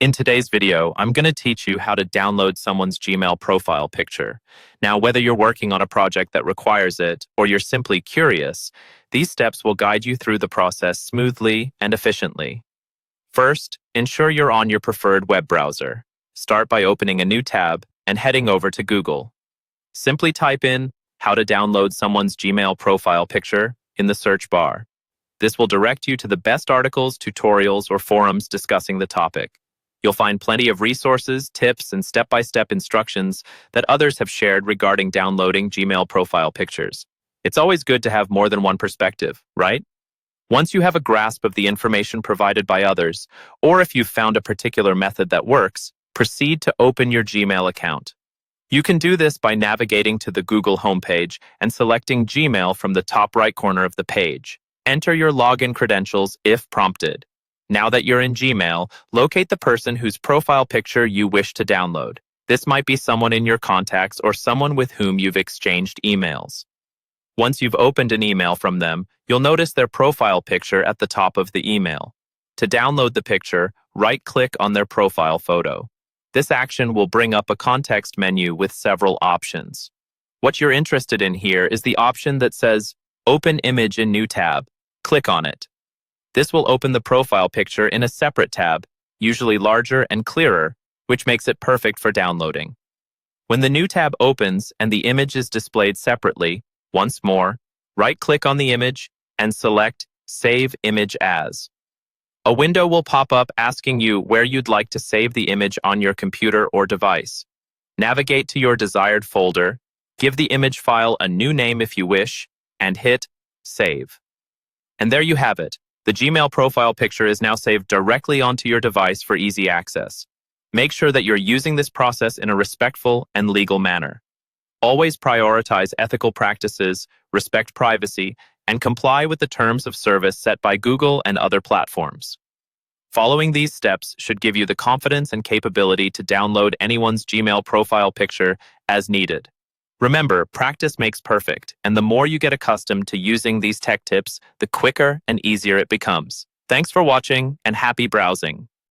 In today's video, I'm going to teach you how to download someone's Gmail profile picture. Now, whether you're working on a project that requires it or you're simply curious, these steps will guide you through the process smoothly and efficiently. First, ensure you're on your preferred web browser. Start by opening a new tab and heading over to Google. Simply type in "how to download someone's Gmail profile picture" in the search bar. This will direct you to the best articles, tutorials, or forums discussing the topic. You'll find plenty of resources, tips, and step-by-step instructions that others have shared regarding downloading Gmail profile pictures. It's always good to have more than one perspective, right? Once you have a grasp of the information provided by others, or if you've found a particular method that works, proceed to open your Gmail account. You can do this by navigating to the Google homepage and selecting Gmail from the top right corner of the page. Enter your login credentials if prompted. Now that you're in Gmail, locate the person whose profile picture you wish to download. This might be someone in your contacts or someone with whom you've exchanged emails. Once you've opened an email from them, you'll notice their profile picture at the top of the email. To download the picture, right-click on their profile photo. This action will bring up a context menu with several options. What you're interested in here is the option that says "Open Image in New Tab." Click on it. This will open the profile picture in a separate tab, usually larger and clearer, which makes it perfect for downloading. When the new tab opens and the image is displayed separately, once more, right-click on the image and select Save Image As. A window will pop up asking you where you'd like to save the image on your computer or device. Navigate to your desired folder, give the image file a new name if you wish, and hit Save. And there you have it. The Gmail profile picture is now saved directly onto your device for easy access. Make sure that you're using this process in a respectful and legal manner. Always prioritize ethical practices, respect privacy, and comply with the terms of service set by Google and other platforms. Following these steps should give you the confidence and capability to download anyone's Gmail profile picture as needed. Remember, practice makes perfect, and the more you get accustomed to using these tech tips, the quicker and easier it becomes. Thanks for watching, and happy browsing.